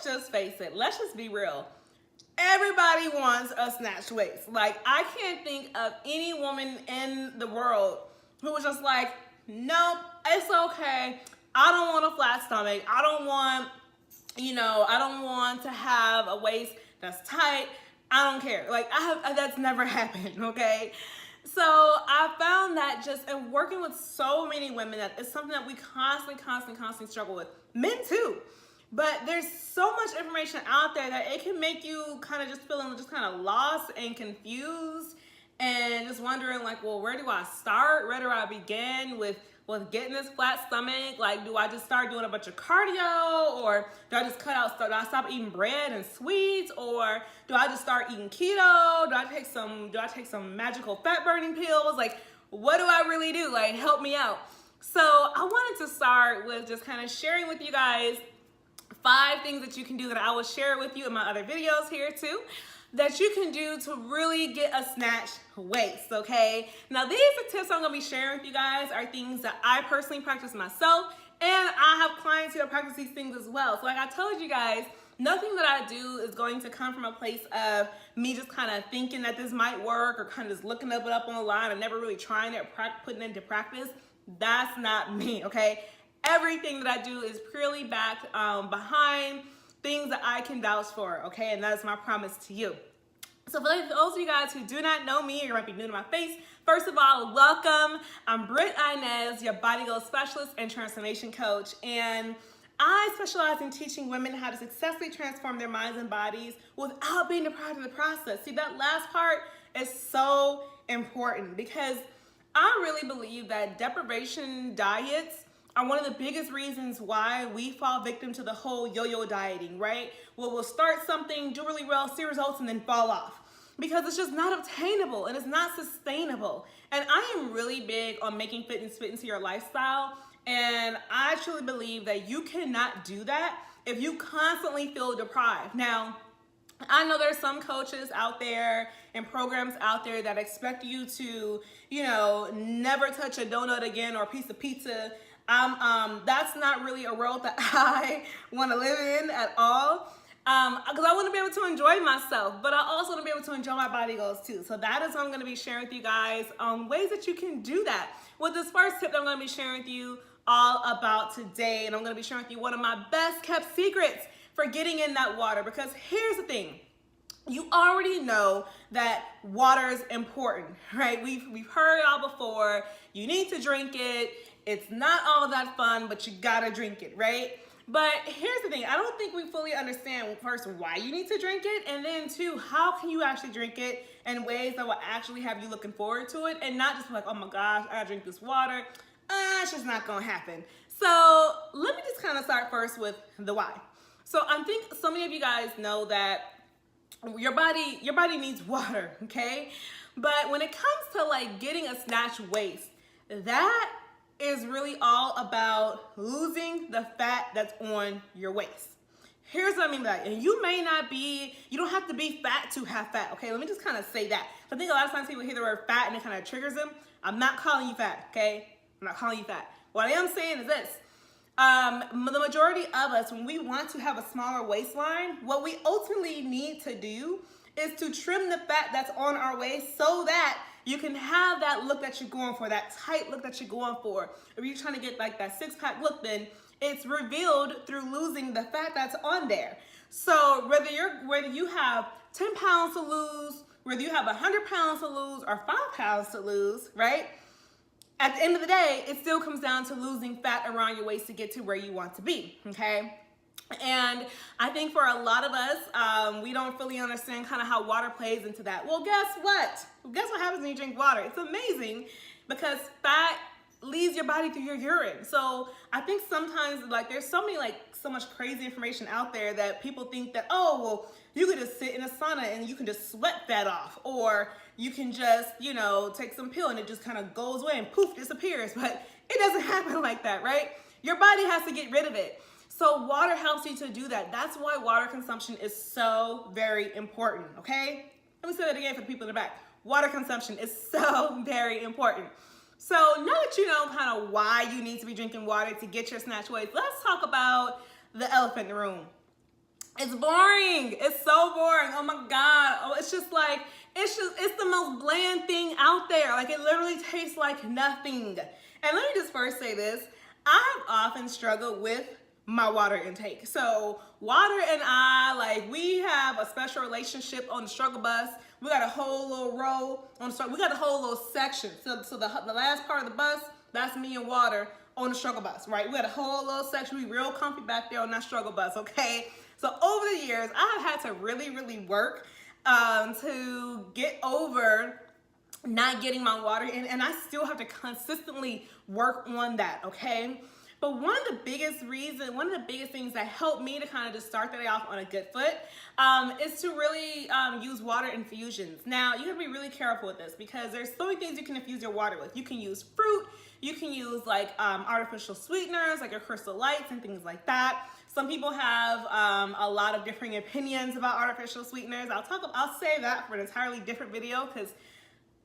just face it. Let's just be real. Everybody wants a snatched waist. Like, I can't think of any woman in the world who was just like, nope, it's okay. I don't want a flat stomach. I don't want, I don't want to have a waist that's tight. I don't care. Like, that's never happened, okay? So I found that just in working with so many women, that it's something that we constantly struggle with. Men too. But there's so much information out there that it can make you kind of just feeling just kind of lost and confused and just wondering like, well, where do I start? Where do I begin with getting this flat stomach? Like, do I just start doing a bunch of cardio, or do I just do I stop eating bread and sweets, or do I just start eating keto? Do I take some magical fat burning pills? Like, what do I really do? Like, help me out. So I wanted to start with just kind of sharing with you guys 5 things that you can do that I will share with you in my other videos here too, that you can do to really get a snatched waist, okay? Now, these are tips I'm gonna be sharing with you guys are things that I personally practice myself, and I have clients who practice these things as well. So like I told you guys, nothing that I do is going to come from a place of me just kind of thinking that this might work, or kind of just looking it up on the line and never really trying it, putting it into practice. That's not me, okay? Everything that I do is purely backed behind things that I can vouch for, okay? And that is my promise to you. So for those of you guys who do not know me, or you might be new to my face, first of all, welcome. I'm Brit Inez, your body goals specialist and transformation coach. And I specialize in teaching women how to successfully transform their minds and bodies without being deprived of the process. See, that last part is so important, because I really believe that deprivation diets are one of the biggest reasons why we fall victim to the whole yo-yo dieting, right? Well, we'll start something, do really well, see results, and then fall off, because it's just not obtainable and it's not sustainable. And I am really big on making fitness fit into your lifestyle. And I truly believe that you cannot do that if you constantly feel deprived. Now, I know there's some coaches out there and programs out there that expect you to, never touch a donut again or a piece of pizza. That's not really a world that I want to live in at all. Because I want to be able to enjoy myself, but I also want to be able to enjoy my body goals too. So that is what I'm going to be sharing with you guys on ways that you can do that. With this first tip that I'm going to be sharing with you all about today, and I'm going to be sharing with you one of my best kept secrets for getting in that water. Because here's the thing. You already know that water is important, right? We've heard it all before. You need to drink it. It's not all that fun, but you gotta drink it, right? But here's the thing. I don't think we fully understand, first, why you need to drink it, and then 2, how can you actually drink it in ways that will actually have you looking forward to it, and not just like, oh my gosh, I gotta drink this water. It's just not gonna happen. So let me just kind of start first with the why. So I think so many of you guys know that your body needs water, okay? But when it comes to like getting a snatched waist, that is really all about losing the fat that's on your waist. Here's what I mean by that. And you don't have to be fat to have fat, okay? Let me just kind of say that. I think a lot of times people hear the word fat and it kind of triggers them. I'm not calling you fat, okay? I'm not calling you fat. What I am saying is this. The majority of us, when we want to have a smaller waistline, what we ultimately need to do is to trim the fat that's on our waist so that you can have that look that you're going for, that tight look that you're going for. If you're trying to get like that 6-pack look, then it's revealed through losing the fat that's on there. So whether you have 10 pounds to lose, whether you have 100 pounds to lose or 5 pounds to lose, right? At the end of the day, it still comes down to losing fat around your waist to get to where you want to be, okay? And I think for a lot of us, we don't fully understand kind of how water plays into that. Well, guess what? Guess what happens when you drink water? It's amazing, because fat leaves your body through your urine. So I think sometimes like there's so much crazy information out there that people think that, oh, well, you could just sit in a sauna and you can just sweat fat off, or you can just, take some pill and it just kind of goes away and poof, disappears. But it doesn't happen like that, right? Your body has to get rid of it. So water helps you to do that. That's why water consumption is so very important, okay? Let me say that again for the people in the back. Water consumption is so very important. So now that you know kind of why you need to be drinking water to get your snatch waist, let's talk about the elephant in the room. It's boring. It's so boring. Oh my God. Oh, it's just like, it's the most bland thing out there. Like, it literally tastes like nothing. And let me just first say this. I have often struggled with my water intake. So water and I, like, we have a special relationship on the struggle bus. We got a whole little row on the struggle. We got a whole little section. So the last part of the bus, that's me and water on the struggle bus, right? We got a whole little section. We real comfy back there on that struggle bus, okay? So over the years, I have had to really, really work to get over not getting my water in, and I still have to consistently work on that, okay? But one of the biggest things that helped me to kind of just start the day off on a good foot is to really use water infusions. Now, you have to be really careful with this because there's so many things you can infuse your water with. You can use fruit, you can use like artificial sweeteners like your Crystal Lights and things like that. Some people have a lot of differing opinions about artificial sweeteners. I'll save that for an entirely different video because,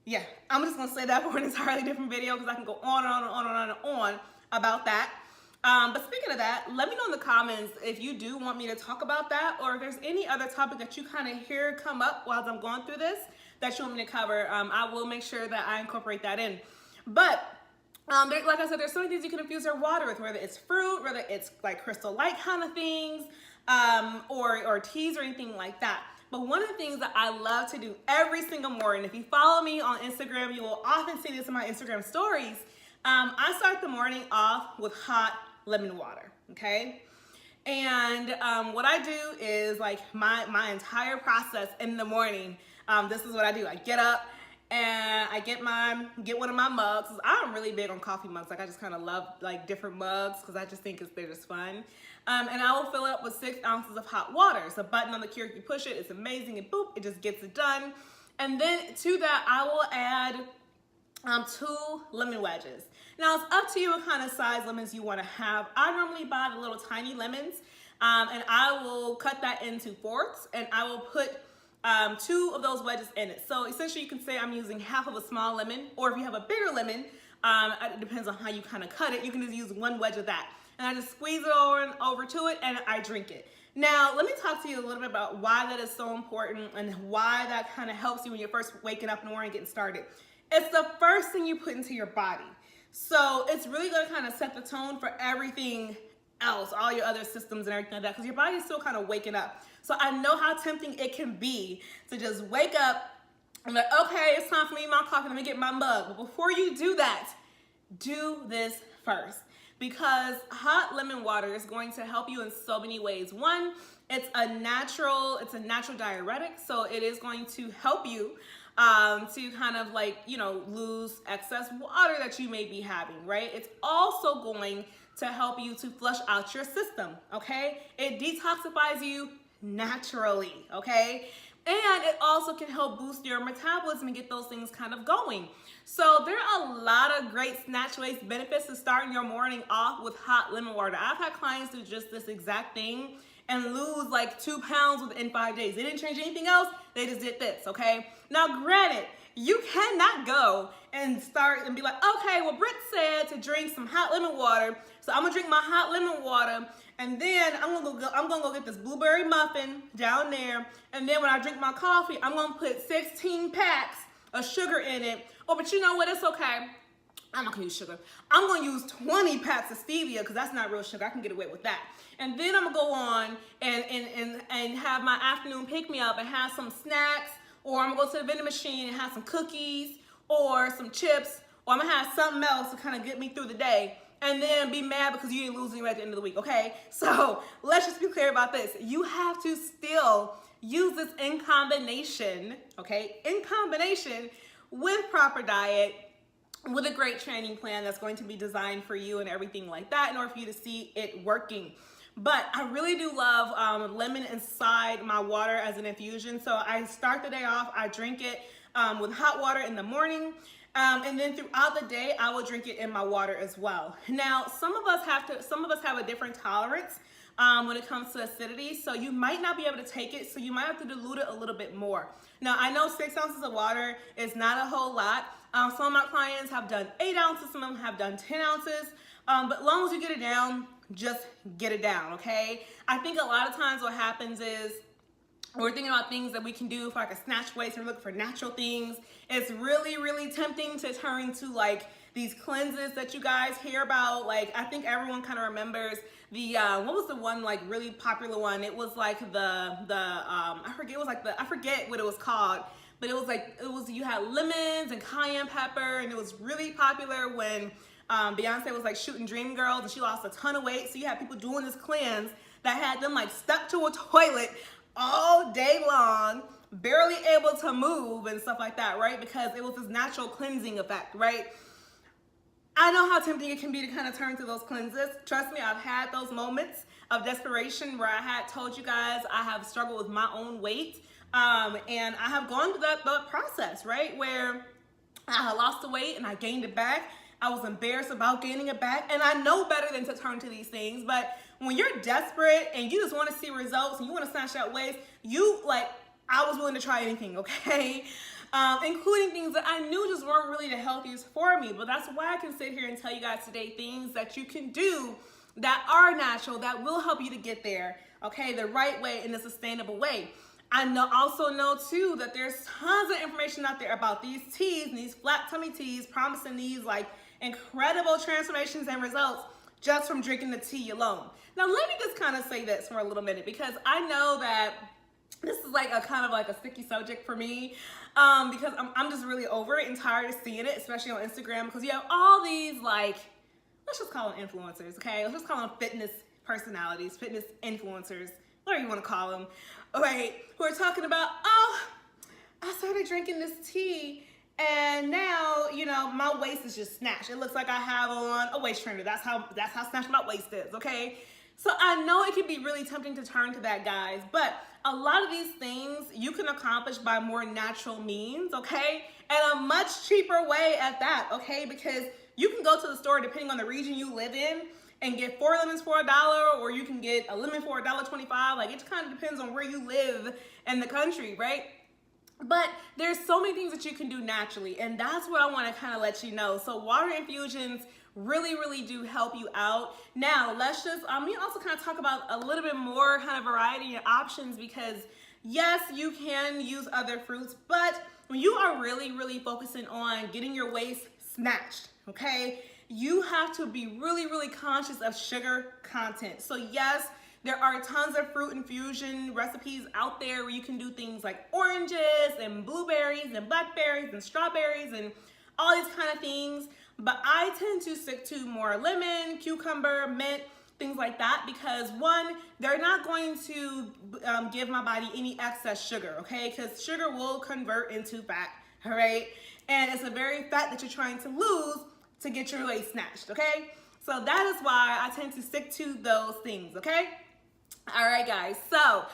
yeah, I'm just gonna say that for an entirely different video because I can go on and on and on and on and on about that. But speaking of that, let me know in the comments if you do want me to talk about that or if there's any other topic that you kind of hear come up while I'm going through this that you want me to cover. I will make sure that I incorporate that in. But like I said, there's so many things you can infuse your water with, whether it's fruit, whether it's like Crystal Light kind of things, or teas or anything like that. But one of the things that I love to do every single morning, if you follow me on Instagram, you will often see this in my Instagram stories. I start the morning off with hot lemon water, okay? And what I do is like my entire process in the morning, this is what I do. I get up and I get one of my mugs. I'm really big on coffee mugs. Like I just kind of love like different mugs because I just think they're just fun. And I will fill it up with 6 ounces of hot water. It's a button on the Keurig, you push it, it's amazing, and boop, it just gets it done. And then to that, I will add 2 lemon wedges. Now it's up to you what kind of size lemons you want to have. I normally buy the little tiny lemons, and I will cut that into fourths, and I will put 2 of those wedges in it. So essentially you can say I'm using half of a small lemon, or if you have a bigger lemon, it depends on how you kind of cut it, you can just use 1 wedge of that. And I just squeeze it over to it and I drink it. Now, let me talk to you a little bit about why that is so important and why that kind of helps you when you're first waking up in the morning and getting started. It's the first thing you put into your body. So it's really gonna kind of set the tone for everything else, all your other systems and everything like that, because your body is still kind of waking up. So I know how tempting it can be to just wake up and be like, okay, it's time for me my coffee, let me get my mug. But before you do that, do this first. Because hot lemon water is going to help you in so many ways. One, it's a natural diuretic, so it is going to help you to kind of like, you know, lose excess water that you may be having, right? It's also going to help you to flush out your system, okay? It detoxifies you naturally, okay? And it also can help boost your metabolism and get those things kind of going. So there are a lot of great snatch waste benefits to starting your morning off with hot lemon water. I've had clients do just this exact thing and lose like 2 pounds within 5 days. They didn't change anything else, they just did this, okay? Now granted, you cannot go and start and be like, okay, well Brit said to drink some hot lemon water, so I'm gonna drink my hot lemon water, and then I'm gonna go get this blueberry muffin down there, and then when I drink my coffee, I'm gonna put 16 packs of sugar in it. Oh, but you know what, it's okay. I'm not gonna use sugar. I'm gonna use 20 packs of stevia because that's not real sugar. I can get away with that. And then I'm gonna go on and have my afternoon pick-me-up and have some snacks, or I'm gonna go to the vending machine and have some cookies or some chips, or I'm gonna have something else to kind of get me through the day, and then be mad because you didn't lose any at the end of the week, okay? So let's just be clear about this. You have to still use this in combination, okay? In combination with proper diet, with a great training plan that's going to be designed for you and everything like that in order for you to see it working. But I really do love lemon inside my water as an infusion. So I start the day off, I drink it with hot water in the morning. And then throughout the day, I will drink it in my water as well. Now, some of us have a different tolerance when it comes to acidity, so you might not be able to take it, so you might have to dilute it a little bit more. Now, I know 6 ounces of water is not a whole lot. Some of my clients have done 8 ounces, some of them have done 10 ounces, but as long as you get it down, just get it down, okay? I think a lot of times what happens is we're thinking about things that we can do for like a snatch waist, and we're looking for natural things. It's really, really tempting to turn to like these cleanses that you guys hear about. Like, I think everyone kind of remembers the, what was the one like really popular one? It was like I forget what it was called, but it was like, you had lemons and cayenne pepper, and it was really popular when Beyonce was like shooting Dream Girls and she lost a ton of weight. So you had people doing this cleanse that had them like stuck to a toilet all day long, barely able to move and stuff like that, right? Because it was this natural cleansing effect, right? I know how tempting it can be to kind of turn to those cleanses. Trust me, I've had those moments of desperation where I had told you guys I have struggled with my own weight. And I have gone through that process, right? Where I had lost the weight and I gained it back. I was embarrassed about gaining it back. And I know better than to turn to these things. But when you're desperate and you just want to see results and you want to snatch that waist, I was willing to try anything, okay? Including things that I knew just weren't really the healthiest for me. But that's why I can sit here and tell you guys today things that you can do that are natural, that will help you to get there, okay, the right way, in a sustainable way. I also know too that there's tons of information out there about these teas and these flat tummy teas promising these like incredible transformations and results just from drinking the tea alone. Now let me just kind of say this for a little minute, because I know that this is like a kind of like a sticky subject for me, because I'm just really over it and tired of seeing it, especially on Instagram, because you have all these like, let's just call them influencers, okay? Let's just call them fitness personalities, fitness influencers, whatever you want to call them, right? Who are talking about, oh, I started drinking this tea and now, you know, my waist is just snatched. It looks like I have on a waist trainer. That's how snatched my waist is, okay? So I know it can be really tempting to turn to that, guys, but a lot of these things you can accomplish by more natural means, okay? And a much cheaper way at that, okay? Because you can go to the store, depending on the region you live in, and get 4 lemons for $1, or you can get a lemon for $1.25. Like, it kind of depends on where you live in the country, right? But there's so many things that you can do naturally, and that's what I want to kind of let you know. So water infusions really, really do help you out. Now, let's just, we also kind of talk about a little bit more kind of variety and options, because yes, you can use other fruits, but when you are really, really focusing on getting your waist snatched, okay, you have to be really, really conscious of sugar content. So yes, there are tons of fruit infusion recipes out there where you can do things like oranges and blueberries and blackberries and strawberries and all these kind of things. But I tend to stick to more lemon, cucumber, mint, things like that, because one, they're not going to give my body any excess sugar, okay? Because sugar will convert into fat, all right? And it's a very fat that you're trying to lose to get your waist snatched, okay? So that is why I tend to stick to those things, okay? All right, guys, so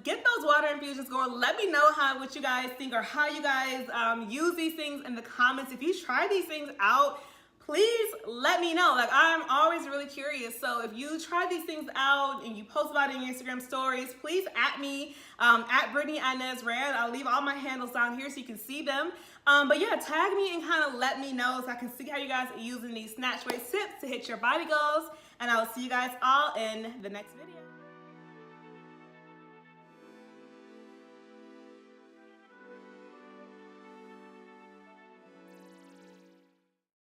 get those water infusions going. Let me know what you guys think, or how you guys use these things in the comments. If you try these things out, please let me know. Like, I'm always really curious. So if you try these things out and you post about it in your Instagram stories, please at me, at Brittany Inez Rand. I'll leave all my handles down here so you can see them. But yeah, tag me and kind of let me know so I can see how you guys are using these snatch waist tips to hit your body goals. And I will see you guys all in the next video.